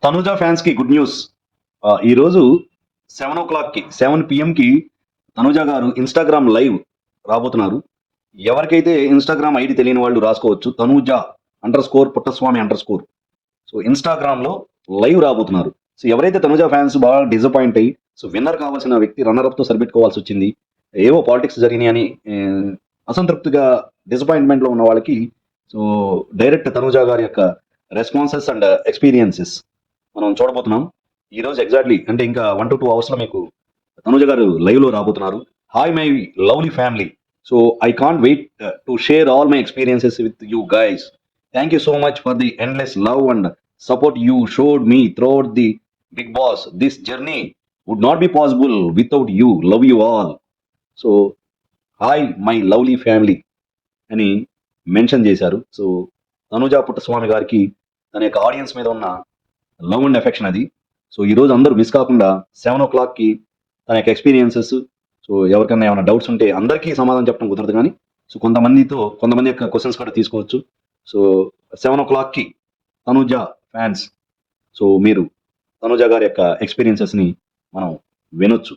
Tanuja fans కి good news. ఈ రోజు 7 PM కి తనుజ గారు ఇన్స్టాగ్రామ్ లైవ్ రాబోతున్నారు. ఎవరికైతే ఇన్స్టాగ్రామ్ ఐడి తెలియని వాళ్ళు రాసుకోవచ్చు, తనూజ _పుట్టస్వామి_. సో ఇన్స్టాగ్రామ్ లో లైవ్ రాబోతున్నారు. సో ఎవరైతే తనుజ ఫ్యాన్స్ బాగా డిసప్పాయింట్ అయ్యి సో విన్నర్ కావాల్సిన వ్యక్తి రన్నర్ అప్ తో సరిపెట్టుకోవాల్సి వచ్చింది, ఏవో పాలిటిక్స్ జరిగినాయి అని అసంతృప్తిగా డిసప్పాయింట్మెంట్ లో ఉన్న వాళ్ళకి సో డైరెక్ట్ తనుజ గారి యొక్క రెస్పాన్సెస్ అండ్ ఎక్స్పీరియన్సెస్ మనం చూడబోతున్నాం. ఈ రోజు ఎగ్జాక్ట్లీ అంటే ఇంకా 1 to 2 అవర్స్ లో మీకు తనుజ గారు లైవ్ లో రాబోతున్నారు. Hi my lovely family. So I can't wait to share all my experiences with you guys. Thank you so much for the endless love and support you showed me throughout the Bigg Boss. This journey would not be possible without you. Love you all. So hi my lovely family అని mention చేశారు. So Tanuja Puttaswamy గారికి తన యొక్క audience మీద ఉన్న love and affection అది. So ఈ రోజు అందరూ మిస్ కాకుండా 7 o'clockకి తన యొక్క ఎక్స్పీరియన్సెస్, సో ఎవరికైనా ఏమైనా డౌట్స్ ఉంటే అందరికీ సమాధానం చెప్పడం కుదరదు కానీ సో కొంతమంది యొక్క క్వశ్చన్స్ కూడా తీసుకోవచ్చు. సో 7 o'clockకి తనుజ ఫ్యాన్స్, సో మీరు తనుజ గారి యొక్క ఎక్స్పీరియన్సెస్ని మనం వినొచ్చు.